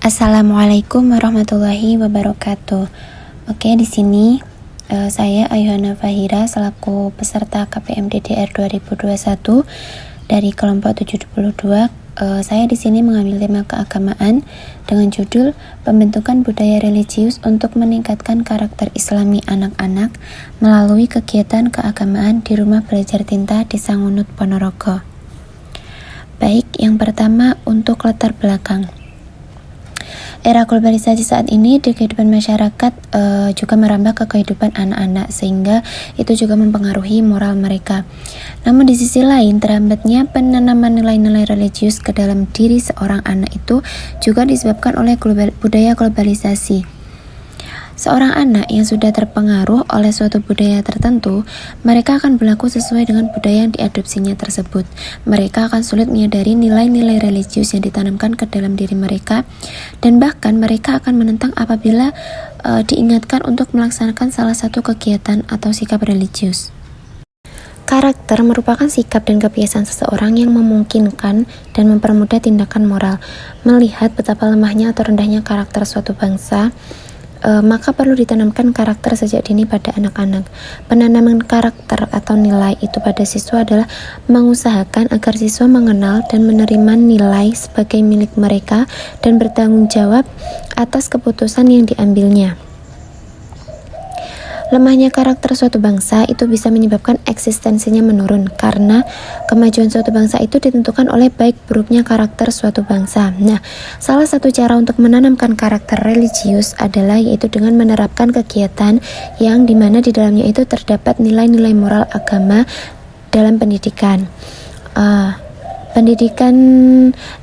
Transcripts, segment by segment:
Assalamualaikum warahmatullahi wabarakatuh. Oke, di sini saya Ayuhana Fahira selaku peserta KPM DDR 2021 dari kelompok 72. Saya di sini mengambil tema keagamaan dengan judul Pembentukan Budaya Religius untuk Meningkatkan Karakter Islami Anak-anak melalui kegiatan keagamaan di Rumah Belajar Tinta di Sangunut Ponorogo. Baik, yang pertama untuk latar belakang. Era globalisasi saat ini di kehidupan masyarakat juga merambah ke kehidupan anak-anak, sehingga itu juga mempengaruhi moral mereka. Namun di sisi lain, terhambatnya penanaman nilai-nilai religius ke dalam diri seorang anak itu juga disebabkan oleh budaya globalisasi. Seorang anak yang sudah terpengaruh oleh suatu budaya tertentu, mereka akan berlaku sesuai dengan budaya yang diadopsinya tersebut. Mereka akan sulit menyadari nilai-nilai religius yang ditanamkan ke dalam diri mereka, dan bahkan mereka akan menentang apabila diingatkan untuk melaksanakan salah satu kegiatan atau sikap religius. Karakter merupakan sikap dan kebiasaan seseorang yang memungkinkan dan mempermudah tindakan moral. Melihat betapa lemahnya atau rendahnya karakter suatu bangsa, maka perlu ditanamkan karakter sejak dini pada anak-anak. Penanaman karakter atau nilai itu pada siswa adalah mengusahakan agar siswa mengenal dan menerima nilai sebagai milik mereka dan bertanggung jawab atas keputusan yang diambilnya. Lemahnya karakter suatu bangsa itu bisa menyebabkan eksistensinya menurun, karena kemajuan suatu bangsa itu ditentukan oleh baik buruknya karakter suatu bangsa. Nah, salah satu cara untuk menanamkan karakter religius adalah yaitu dengan menerapkan kegiatan yang dimana di dalamnya itu terdapat nilai-nilai moral agama dalam pendidikan. Pendidikan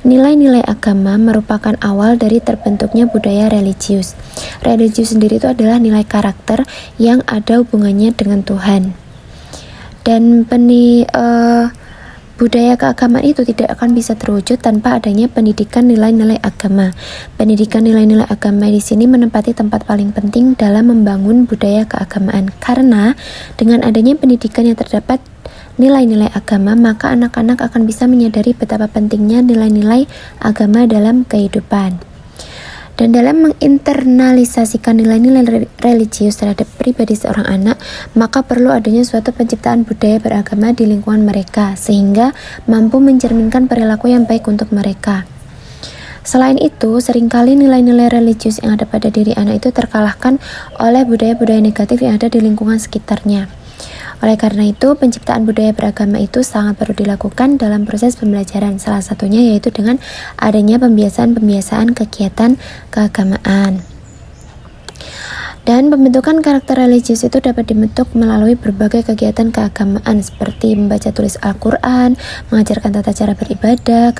nilai-nilai agama merupakan awal dari terbentuknya budaya religius. Religius sendiri itu adalah nilai karakter yang ada hubungannya dengan Tuhan. Dan budaya keagamaan itu tidak akan bisa terwujud tanpa adanya pendidikan nilai-nilai agama. Pendidikan nilai-nilai agama di sini menempati tempat paling penting dalam membangun budaya keagamaan. Karena dengan adanya pendidikan yang terdapat nilai-nilai agama, maka anak-anak akan bisa menyadari betapa pentingnya nilai-nilai agama dalam kehidupan. Dan dalam menginternalisasikan nilai-nilai religius terhadap pribadi seorang anak, maka perlu adanya suatu penciptaan budaya beragama di lingkungan mereka, sehingga mampu mencerminkan perilaku yang baik untuk mereka. Selain itu, seringkali nilai-nilai religius yang ada pada diri anak itu terkalahkan oleh budaya-budaya negatif yang ada di lingkungan sekitarnya. Oleh karena itu, penciptaan budaya beragama itu sangat perlu dilakukan dalam proses pembelajaran, salah satunya yaitu dengan adanya pembiasaan-pembiasaan kegiatan keagamaan. Dan pembentukan karakter religius itu dapat dibentuk melalui berbagai kegiatan keagamaan seperti membaca tulis Al-Quran, mengajarkan tata cara beribadah,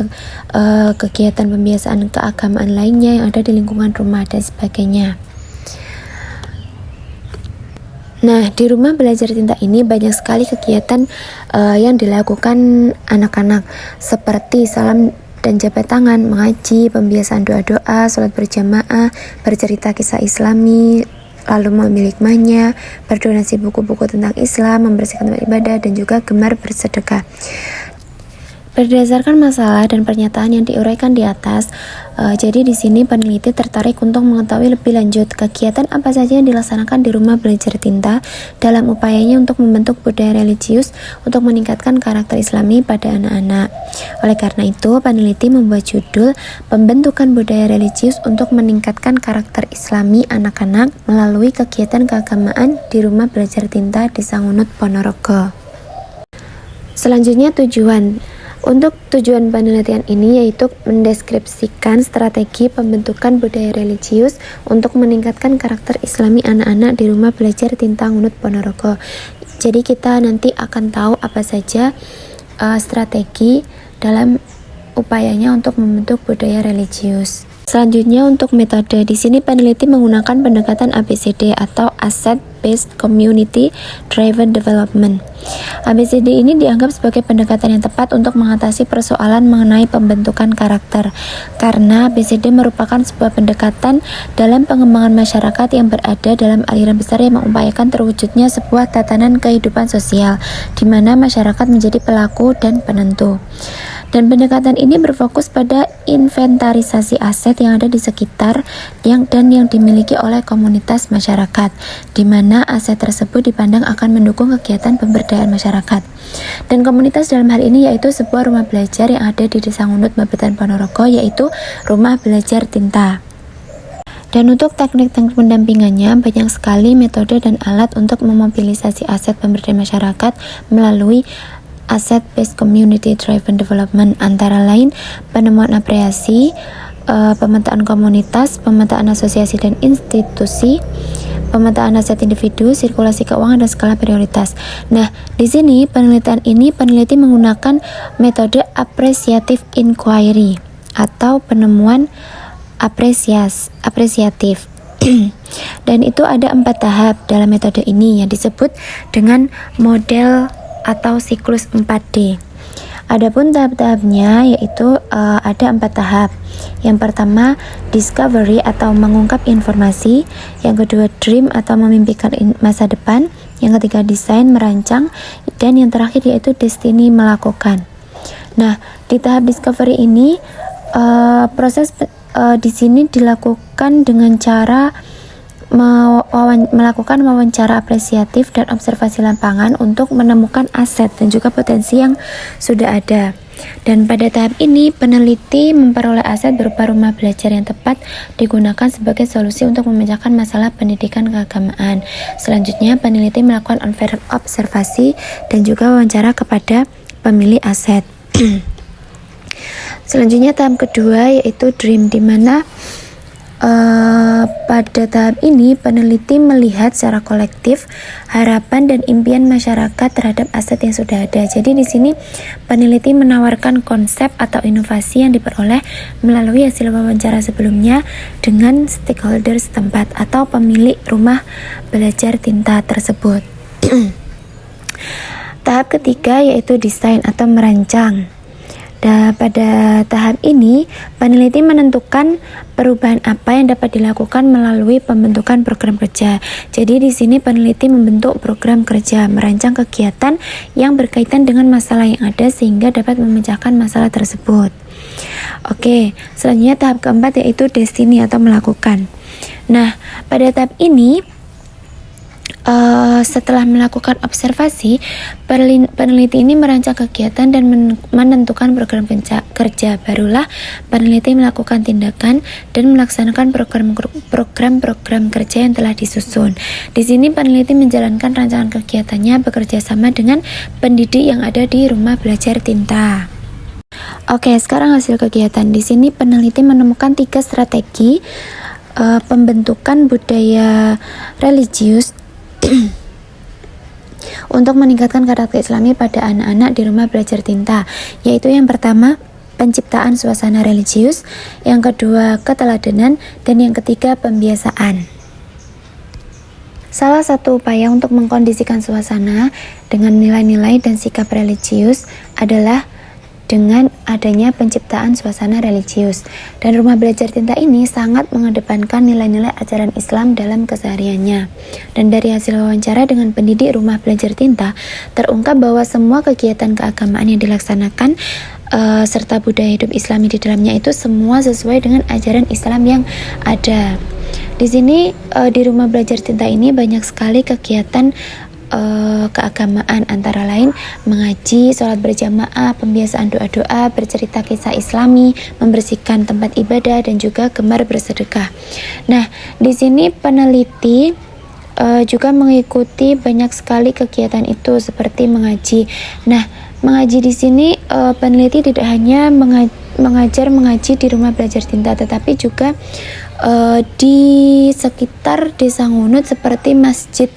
kegiatan pembiasaan keagamaan lainnya yang ada di lingkungan rumah dan sebagainya. Nah, di Rumah Belajar Tinta ini banyak sekali kegiatan yang dilakukan anak-anak, seperti salam dan jabat tangan, mengaji, pembiasaan doa-doa, sholat berjamaah, bercerita kisah Islami, lalu memilih hikmahnya, berdonasi buku-buku tentang Islam, membersihkan tempat ibadah, dan juga gemar bersedekah. Berdasarkan masalah dan pernyataan yang diuraikan di atas, jadi di sini peneliti tertarik untuk mengetahui lebih lanjut kegiatan apa saja yang dilaksanakan di Rumah Belajar Tinta dalam upayanya untuk membentuk budaya religius untuk meningkatkan karakter Islami pada anak-anak. Oleh karena itu, peneliti membuat judul Pembentukan Budaya Religius untuk Meningkatkan Karakter Islami Anak-anak melalui kegiatan keagamaan di Rumah Belajar Tinta di Sangunut Ponorogo. Selanjutnya tujuan. Untuk tujuan penelitian ini yaitu mendeskripsikan strategi pembentukan budaya religius untuk meningkatkan karakter Islami anak-anak di Rumah Belajar Tinta Sangunut Ponorogo. Jadi kita nanti akan tahu apa saja strategi dalam upayanya untuk membentuk budaya religius. Selanjutnya untuk metode, di sini peneliti menggunakan pendekatan ABCD atau Asset Based Community Driven Development. ABCD ini dianggap sebagai pendekatan yang tepat untuk mengatasi persoalan mengenai pembentukan karakter, karena ABCD merupakan sebuah pendekatan dalam pengembangan masyarakat yang berada dalam aliran besar yang mengupayakan terwujudnya sebuah tatanan kehidupan sosial, di mana masyarakat menjadi pelaku dan penentu. Dan pendekatan ini berfokus pada inventarisasi aset yang ada di sekitar yang dimiliki oleh komunitas masyarakat, di mana aset tersebut dipandang akan mendukung kegiatan pemberdayaan masyarakat. Dan komunitas dalam hal ini yaitu sebuah rumah belajar yang ada di Desa Ngunut, Magetan, Ponorogo, yaitu Rumah Belajar Tinta. Dan untuk teknik-teknik pendampingannya, banyak sekali metode dan alat untuk memobilisasi aset pemberdayaan masyarakat melalui Asset-Based Community Driven Development, antara lain penemuan apresiasi, pemetaan komunitas, pemetaan asosiasi dan institusi, pemetaan aset individu, sirkulasi keuangan, dan skala prioritas. Nah, di sini peneliti menggunakan metode apresiatif inquiry atau penemuan apresiatif. Dan itu ada 4 tahap dalam metode ini yang disebut dengan model atau siklus 4D. Adapun tahap-tahapnya yaitu ada 4 tahap. Yang pertama, discovery atau mengungkap informasi. Yang kedua, dream atau memimpikan masa depan. Yang ketiga, design, merancang. Dan yang terakhir yaitu destiny, melakukan. Nah, di tahap discovery ini proses di sini dilakukan dengan cara melakukan wawancara apresiatif dan observasi lapangan untuk menemukan aset dan juga potensi yang sudah ada. Dan pada tahap ini, peneliti memperoleh aset berupa rumah belajar yang tepat digunakan sebagai solusi untuk memecahkan masalah pendidikan keagamaan. Selanjutnya, peneliti melakukan observasi dan juga wawancara kepada pemilik aset. Selanjutnya tahap kedua yaitu dream, di mana pada tahap ini peneliti melihat secara kolektif harapan dan impian masyarakat terhadap aset yang sudah ada. Jadi di sini peneliti menawarkan konsep atau inovasi yang diperoleh melalui hasil wawancara sebelumnya dengan stakeholder setempat atau pemilik rumah belajar tinta tersebut. Tahap ketiga yaitu desain atau merancang. Dan pada tahap ini, peneliti menentukan perubahan apa yang dapat dilakukan melalui pembentukan program kerja. Jadi di sini peneliti membentuk program kerja, merancang kegiatan yang berkaitan dengan masalah yang ada sehingga dapat memecahkan masalah tersebut. Oke, selanjutnya tahap keempat yaitu destiny atau melakukan. Nah, pada tahap ini setelah melakukan observasi, peneliti ini merancang kegiatan dan menentukan program kerja. Barulah peneliti melakukan tindakan dan melaksanakan program-program kerja yang telah disusun. Di sini peneliti menjalankan rancangan kegiatannya bekerja sama dengan pendidik yang ada di rumah belajar tinta. Oke, sekarang hasil kegiatan. Di sini peneliti menemukan 3 strategi pembentukan budaya religius untuk meningkatkan karakter Islami pada anak-anak di rumah belajar tinta, yaitu yang pertama penciptaan suasana religius, yang kedua keteladanan, dan yang ketiga pembiasaan. Salah satu upaya untuk mengkondisikan suasana dengan nilai-nilai dan sikap religius adalah dengan adanya penciptaan suasana religius. Dan rumah belajar tinta ini sangat mengedepankan nilai-nilai ajaran Islam dalam kesehariannya. Dan dari hasil wawancara dengan pendidik rumah belajar tinta, terungkap bahwa semua kegiatan keagamaan yang dilaksanakan serta budaya hidup Islami di dalamnya itu semua sesuai dengan ajaran Islam yang ada. Di sini di rumah belajar tinta ini banyak sekali kegiatan keagamaan, antara lain mengaji, sholat berjamaah, pembiasaan doa-doa, bercerita kisah Islami, membersihkan tempat ibadah, dan juga gemar bersedekah. Nah, di sini peneliti juga mengikuti banyak sekali kegiatan itu seperti mengaji. Nah, mengaji di sini peneliti tidak hanya mengaji di rumah belajar tinta, tetapi juga di sekitar Desa Ngunut seperti Masjid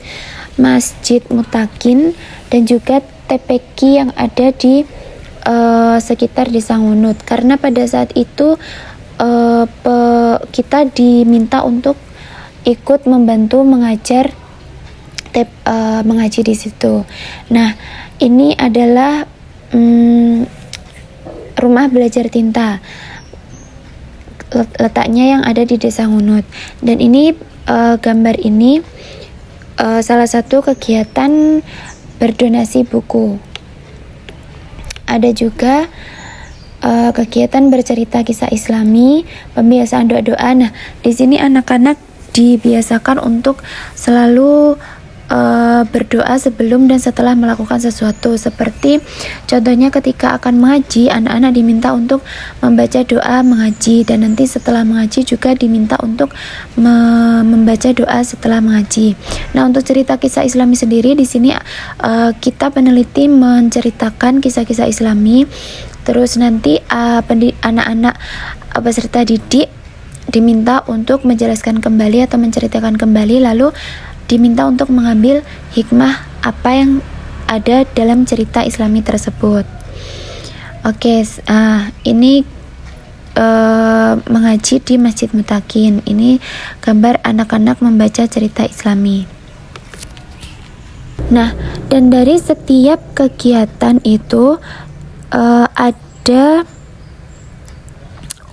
Mutakin dan juga TPQ yang ada di sekitar Desa Ngunut, karena pada saat itu kita diminta untuk ikut membantu mengajar mengaji di situ. Nah, ini adalah rumah belajar tinta, letaknya yang ada di Desa Ngunut. Dan ini gambar ini salah satu kegiatan berdonasi buku. Ada juga kegiatan bercerita kisah Islami, pembiasaan doa-doa. Nah, di sini anak-anak dibiasakan untuk selalu berdoa sebelum dan setelah melakukan sesuatu. Seperti contohnya ketika akan mengaji, anak-anak diminta untuk membaca doa mengaji, dan nanti setelah mengaji juga diminta untuk membaca doa setelah mengaji. Nah, untuk cerita kisah Islami sendiri di sini kita peneliti menceritakan kisah-kisah Islami. Terus nanti anak-anak peserta didik diminta untuk menjelaskan kembali atau menceritakan kembali, lalu diminta untuk mengambil hikmah apa yang ada dalam cerita Islami tersebut. Oke, ini mengaji di Masjid Mutakin. Ini gambar anak-anak membaca cerita Islami. Nah, dan dari setiap kegiatan itu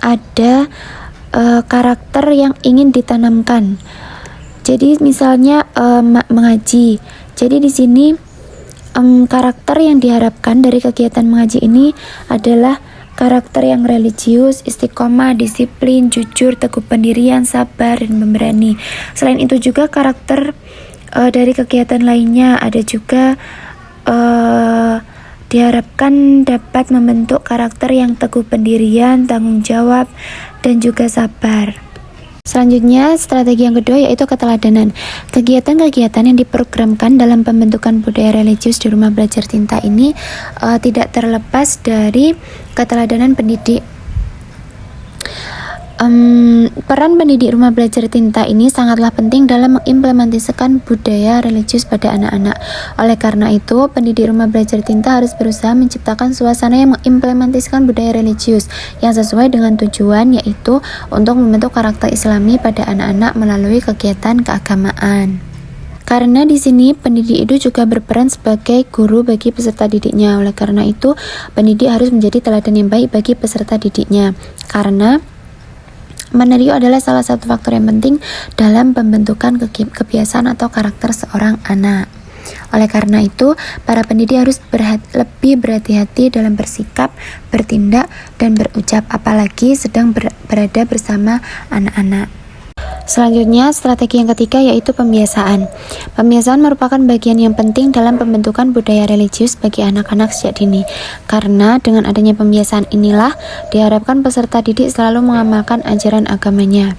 ada karakter yang ingin ditanamkan. Jadi misalnya mengaji. Jadi di sini karakter yang diharapkan dari kegiatan mengaji ini adalah karakter yang religius, istiqomah, disiplin, jujur, teguh pendirian, sabar, dan pemberani. Selain itu juga karakter dari kegiatan lainnya ada juga diharapkan dapat membentuk karakter yang teguh pendirian, tanggung jawab, dan juga sabar. Selanjutnya, strategi yang kedua yaitu keteladanan. Kegiatan-kegiatan yang diprogramkan dalam pembentukan budaya religius di Rumah Belajar Tinta ini tidak terlepas dari keteladanan pendidik. Peran pendidik Rumah Belajar Tinta ini sangatlah penting dalam mengimplementasikan budaya religius pada anak-anak. Oleh karena itu, pendidik Rumah Belajar Tinta harus berusaha menciptakan suasana yang mengimplementasikan budaya religius yang sesuai dengan tujuan, yaitu untuk membentuk karakter Islami pada anak-anak melalui kegiatan keagamaan. Karena di sini pendidik itu juga berperan sebagai guru bagi peserta didiknya. Oleh karena itu, pendidik harus menjadi teladan yang baik bagi peserta didiknya. Karena Menario adalah salah satu faktor yang penting dalam pembentukan kebiasaan atau karakter seorang anak. Oleh karena itu, para pendidik harus lebih berhati-hati dalam bersikap, bertindak, dan berucap, apalagi sedang berada bersama anak-anak. Selanjutnya, strategi yang ketiga yaitu pembiasaan. Pembiasaan merupakan bagian yang penting dalam pembentukan budaya religius bagi anak-anak sejak dini. Karena dengan adanya pembiasaan inilah diharapkan peserta didik selalu mengamalkan ajaran agamanya.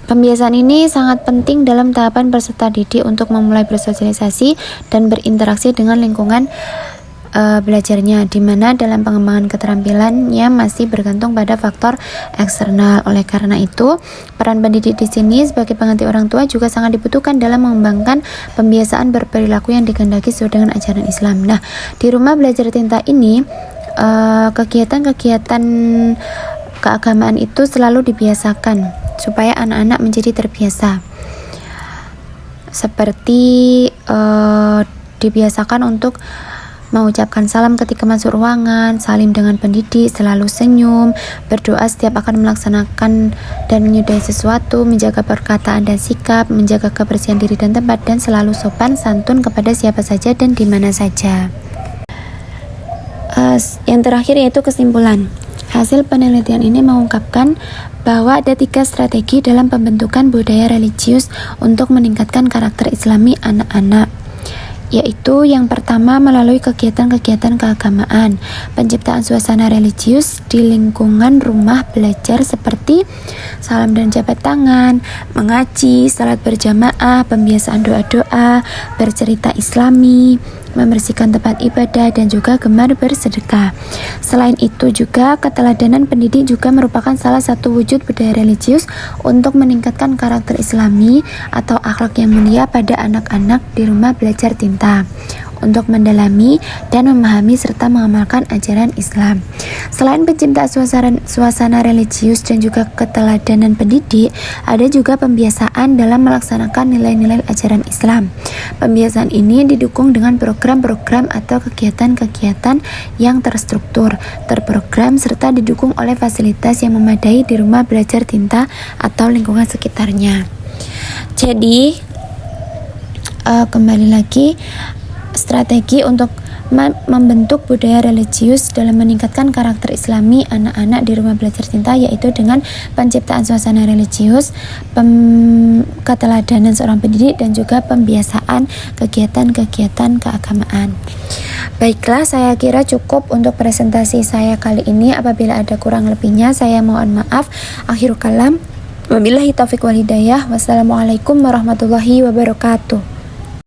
Pembiasaan ini sangat penting dalam tahapan peserta didik untuk memulai bersosialisasi dan berinteraksi dengan lingkungan belajarnya, di mana dalam pengembangan keterampilannya masih bergantung pada faktor eksternal. Oleh karena itu, peran pendidik di sini sebagai pengganti orang tua juga sangat dibutuhkan dalam mengembangkan pembiasaan berperilaku yang dikehendaki sesuai dengan ajaran Islam. Nah, di Rumah Belajar Tinta ini kegiatan-kegiatan keagamaan itu selalu dibiasakan supaya anak-anak menjadi terbiasa. Seperti dibiasakan untuk mengucapkan salam ketika masuk ruangan, salim dengan pendidik, selalu senyum, berdoa setiap akan melaksanakan dan menyudahi sesuatu, menjaga perkataan dan sikap, menjaga kebersihan diri dan tempat, dan selalu sopan santun kepada siapa saja dan di mana saja. Yang terakhir yaitu kesimpulan. Hasil penelitian ini mengungkapkan bahwa ada 3 strategi dalam pembentukan budaya religius untuk meningkatkan karakter Islami anak-anak, yaitu yang pertama melalui kegiatan-kegiatan keagamaan, penciptaan suasana religius di lingkungan rumah belajar seperti salam dan jabat tangan, mengaji, salat berjamaah, pembiasaan doa-doa, bercerita Islami, membersihkan tempat ibadah, dan juga gemar bersedekah. Selain itu juga keteladanan pendidik juga merupakan salah satu wujud budaya religius untuk meningkatkan karakter Islami atau akhlak yang mulia pada anak-anak di Rumah Belajar Tinta untuk mendalami dan memahami serta mengamalkan ajaran Islam. Selain penciptaan suasana religius dan juga keteladanan pendidik, ada juga pembiasaan dalam melaksanakan nilai-nilai ajaran Islam. Pembiasaan ini didukung dengan program-program atau kegiatan-kegiatan yang terstruktur, terprogram, serta didukung oleh fasilitas yang memadai di Rumah Belajar Tinta atau lingkungan sekitarnya. Jadi, kembali lagi, strategi untuk membentuk budaya religius dalam meningkatkan karakter islami anak-anak di Rumah Belajar Cinta, yaitu dengan penciptaan suasana religius, keteladanan seorang pendidik, dan juga pembiasaan kegiatan-kegiatan keagamaan. Baiklah, saya kira cukup untuk presentasi saya kali ini. Apabila ada kurang lebihnya, saya mohon maaf. Akhirul kalam, wabillahi taufiq wal hidayah. Wassalamualaikum warahmatullahi wabarakatuh.